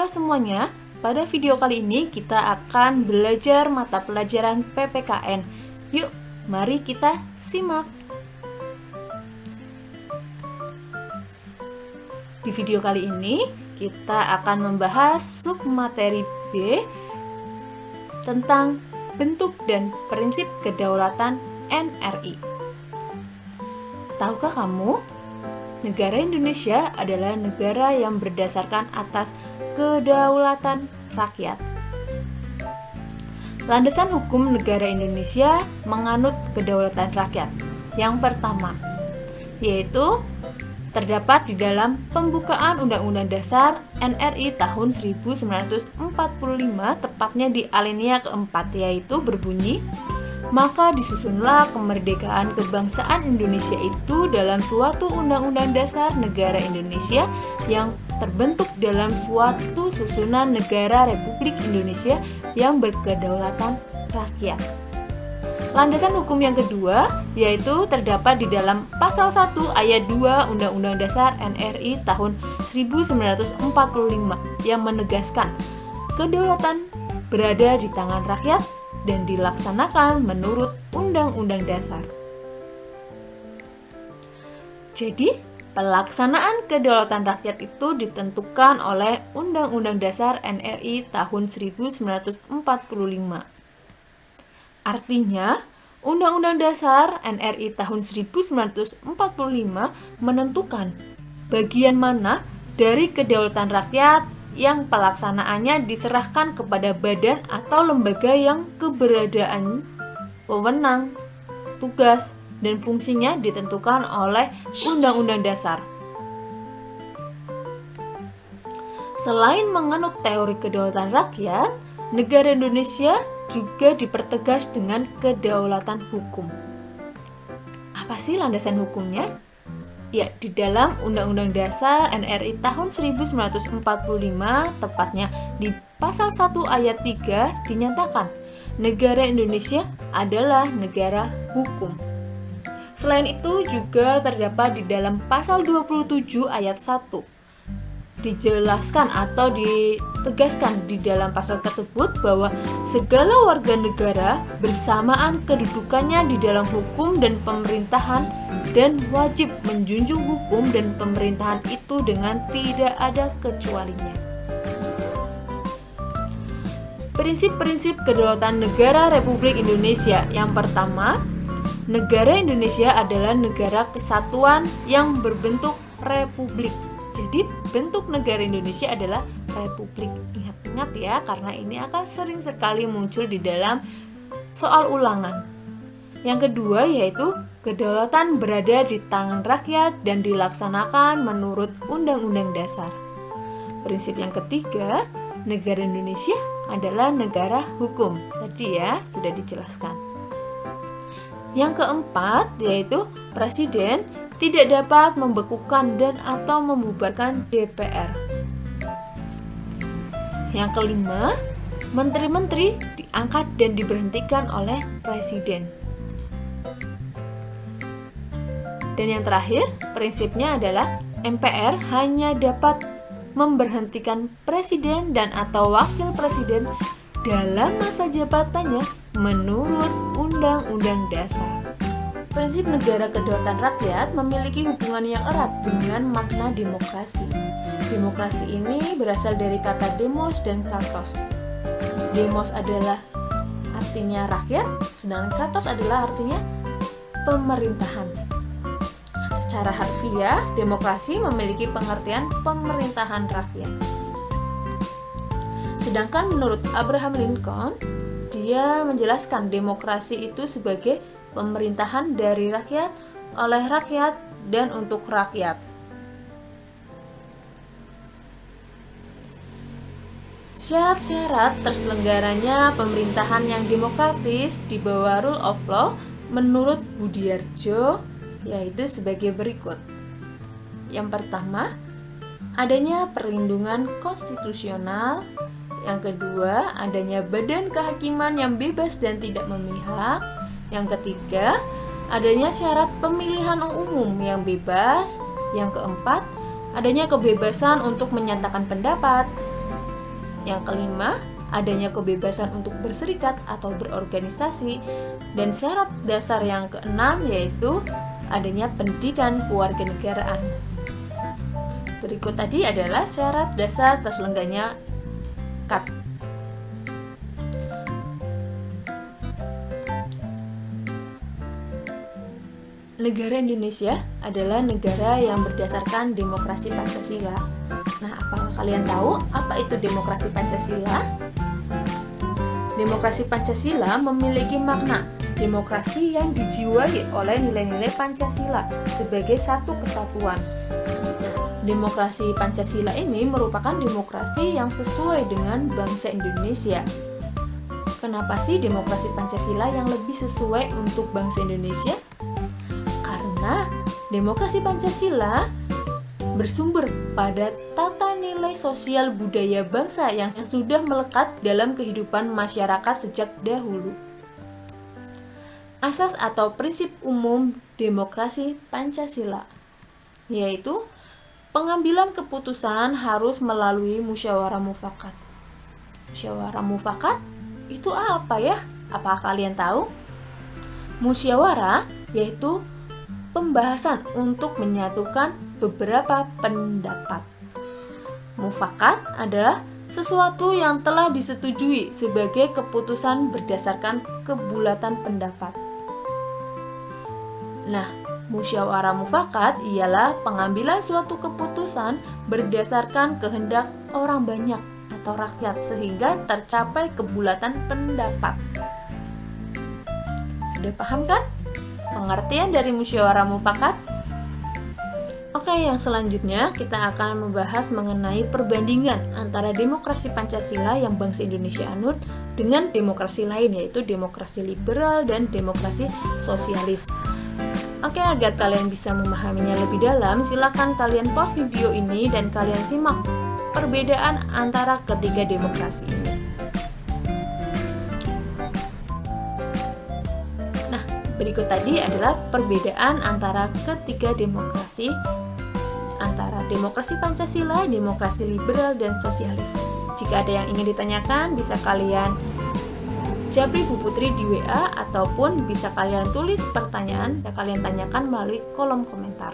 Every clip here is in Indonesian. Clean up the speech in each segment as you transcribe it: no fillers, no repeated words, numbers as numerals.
Halo semuanya, pada video kali ini kita akan belajar mata pelajaran PPKN. Yuk, mari kita simak. Di video kali ini kita akan membahas submateri B tentang bentuk dan prinsip kedaulatan NRI. Tahukah kamu? Negara Indonesia adalah negara yang berdasarkan atas kedaulatan rakyat. Landasan hukum negara Indonesia menganut kedaulatan rakyat. Yang pertama, yaitu terdapat di dalam pembukaan Undang-Undang Dasar NRI tahun 1945, tepatnya di alinea keempat, yaitu berbunyi, maka disusunlah kemerdekaan kebangsaan Indonesia itu dalam suatu undang-undang dasar negara Indonesia yang terbentuk dalam suatu susunan negara Republik Indonesia yang berkedaulatan rakyat. Landasan hukum yang kedua yaitu terdapat di dalam pasal 1 ayat 2 Undang-Undang Dasar NRI tahun 1945 yang menegaskan kedaulatan berada di tangan rakyat dan dilaksanakan menurut Undang-Undang Dasar. Jadi, pelaksanaan kedaulatan rakyat itu ditentukan oleh Undang-Undang Dasar NRI tahun 1945. Artinya, Undang-Undang Dasar NRI tahun 1945 menentukan bagian mana dari kedaulatan rakyat yang pelaksanaannya diserahkan kepada badan atau lembaga yang keberadaan, wewenang, tugas, dan fungsinya ditentukan oleh Undang-Undang Dasar. Selain menganut teori kedaulatan rakyat, negara Indonesia juga dipertegas dengan kedaulatan hukum. Apa sih landasan hukumnya? Ya, di dalam Undang-Undang Dasar NRI tahun 1945, tepatnya di pasal 1 ayat 3 dinyatakan, negara Indonesia adalah negara hukum. Selain itu juga terdapat di dalam pasal 27 ayat 1. Dijelaskan atau ditegaskan di dalam pasal tersebut bahwa segala warga negara bersamaan kedudukannya di dalam hukum dan pemerintahan dan wajib menjunjung hukum dan pemerintahan itu dengan tidak ada kecualinya. Prinsip-prinsip kedaulatan negara Republik Indonesia. Yang pertama, negara Indonesia adalah negara kesatuan yang berbentuk republik. Jadi bentuk negara Indonesia adalah republik. Ingat-ingat ya, karena ini akan sering sekali muncul di dalam soal ulangan. Yang kedua yaitu kedaulatan berada di tangan rakyat dan dilaksanakan menurut Undang-Undang Dasar. Prinsip yang ketiga, negara Indonesia adalah negara hukum. Tadi ya sudah dijelaskan. Yang keempat yaitu presiden tidak dapat membekukan dan atau membubarkan DPR. Yang kelima, menteri-menteri diangkat dan diberhentikan oleh presiden. Dan yang terakhir, prinsipnya adalah MPR hanya dapat memberhentikan presiden dan atau wakil presiden dalam masa jabatannya menurut Undang-Undang Dasar. Prinsip negara kedaulatan rakyat memiliki hubungan yang erat dengan makna demokrasi. Demokrasi ini berasal dari kata demos dan kratos. Demos adalah artinya rakyat, sedangkan kratos adalah artinya pemerintahan. Secara harfiah, demokrasi memiliki pengertian pemerintahan rakyat. Sedangkan menurut Abraham Lincoln, dia menjelaskan demokrasi itu sebagai pemerintahan dari rakyat, oleh rakyat, dan untuk rakyat. Syarat-syarat terselenggaranya pemerintahan yang demokratis di bawah rule of law menurut Budiardjo yaitu sebagai berikut. Yang pertama, adanya perlindungan konstitusional. Yang kedua, adanya badan kehakiman yang bebas dan tidak memihak. Yang ketiga, adanya syarat pemilihan umum yang bebas. Yang keempat, adanya kebebasan untuk menyatakan pendapat. Yang kelima, adanya kebebasan untuk berserikat atau berorganisasi. Dan syarat dasar yang keenam yaitu adanya pendidikan kewarganegaraan. Berikut tadi adalah syarat dasar terselenggaranya KAT. Negara Indonesia adalah negara yang berdasarkan demokrasi Pancasila. Nah, apakah kalian tahu apa itu demokrasi Pancasila? Demokrasi Pancasila memiliki makna demokrasi yang dijiwai oleh nilai-nilai Pancasila sebagai satu kesatuan. Demokrasi Pancasila ini merupakan demokrasi yang sesuai dengan bangsa Indonesia. Kenapa sih demokrasi Pancasila yang lebih sesuai untuk bangsa Indonesia? Karena demokrasi Pancasila bersumber pada tata nilai sosial budaya bangsa yang sudah melekat dalam kehidupan masyarakat sejak dahulu. Asas atau prinsip umum demokrasi Pancasila yaitu pengambilan keputusan harus melalui musyawarah mufakat. Musyawarah mufakat itu apa ya? Apakah kalian tahu? Musyawarah yaitu pembahasan untuk menyatukan beberapa pendapat. Mufakat adalah sesuatu yang telah disetujui sebagai keputusan berdasarkan kebulatan pendapat. Nah, musyawarah mufakat ialah pengambilan suatu keputusan berdasarkan kehendak orang banyak atau rakyat sehingga tercapai kebulatan pendapat. Sudah paham kan pengertian dari musyawarah mufakat? Oke, yang selanjutnya kita akan membahas mengenai perbandingan antara demokrasi Pancasila yang bangsa Indonesia anut dengan demokrasi lain, yaitu demokrasi liberal dan demokrasi sosialis. Oke, agar kalian bisa memahaminya lebih dalam, silakan kalian pause video ini dan kalian simak perbedaan antara ketiga demokrasi ini. Nah, berikut tadi adalah perbedaan antara ketiga demokrasi, antara demokrasi Pancasila, demokrasi liberal, dan sosialis. Jika ada yang ingin ditanyakan, bisa kalian japri Bu Putri di WA ataupun bisa kalian tulis pertanyaan yang kalian tanyakan melalui kolom komentar.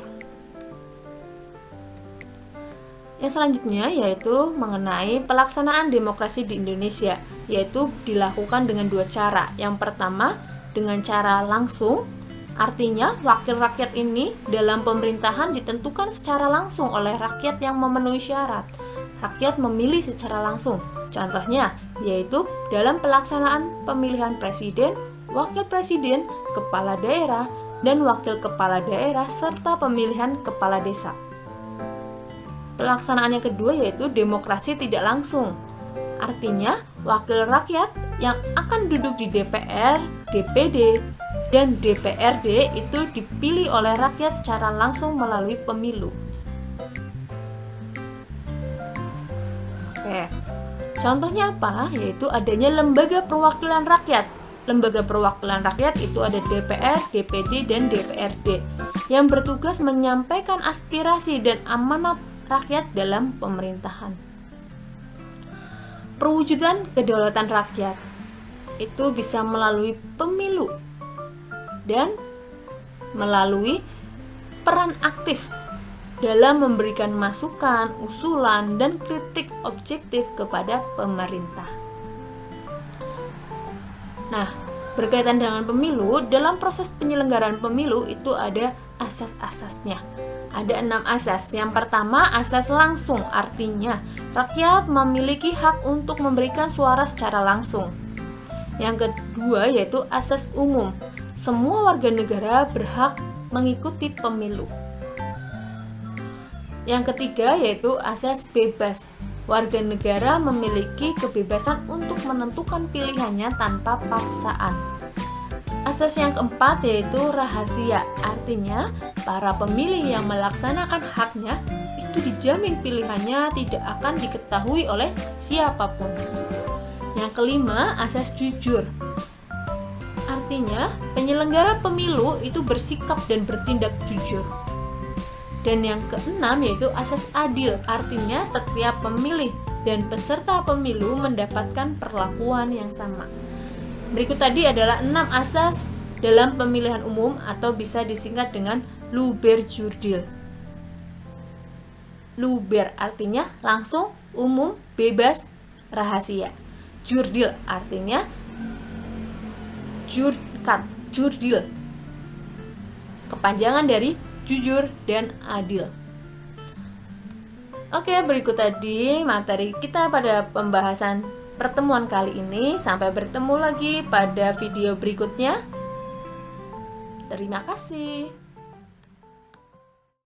Yang selanjutnya yaitu mengenai pelaksanaan demokrasi di Indonesia, yaitu dilakukan dengan dua cara. Yang pertama dengan cara langsung, artinya wakil rakyat ini dalam pemerintahan ditentukan secara langsung oleh rakyat yang memenuhi syarat. Rakyat memilih secara langsung. Contohnya yaitu dalam pelaksanaan pemilihan presiden, wakil presiden, kepala daerah, dan wakil kepala daerah serta pemilihan kepala desa. Pelaksanaan yang kedua yaitu demokrasi tidak langsung. Artinya wakil rakyat yang akan duduk di DPR, DPD, dan DPRD itu dipilih oleh rakyat secara langsung melalui pemilu. Oke, contohnya apa? Yaitu adanya lembaga perwakilan rakyat. Lembaga perwakilan rakyat itu ada DPR, DPD, dan DPRD yang bertugas menyampaikan aspirasi dan amanat rakyat dalam pemerintahan. Perwujudan kedaulatan rakyat itu bisa melalui pemilu dan melalui peran aktif dalam memberikan masukan, usulan, dan kritik objektif kepada pemerintah. Nah, berkaitan dengan pemilu, dalam proses penyelenggaraan pemilu itu ada asas-asasnya. Ada 6 asas. Yang pertama, asas langsung, artinya rakyat memiliki hak untuk memberikan suara secara langsung. Yang kedua yaitu asas umum. Semua warga negara berhak mengikuti pemilu. Yang ketiga yaitu asas bebas. Warga negara memiliki kebebasan untuk menentukan pilihannya tanpa paksaan. Asas yang keempat yaitu rahasia, artinya para pemilih yang melaksanakan haknya itu dijamin pilihannya tidak akan diketahui oleh siapapun. Yang kelima, asas jujur, artinya penyelenggara pemilu itu bersikap dan bertindak jujur. Dan yang keenam yaitu asas adil, artinya setiap pemilih dan peserta pemilu mendapatkan perlakuan yang sama. Berikut tadi adalah 6 asas dalam pemilihan umum atau bisa disingkat dengan Luber-Jurdil. Luber artinya langsung, umum, bebas, rahasia. Jurdil artinya jurdil, kepanjangan dari jujur dan adil. Oke, berikut tadi materi kita pada pembahasan pertemuan kali ini. Sampai bertemu lagi pada video berikutnya. Terima kasih.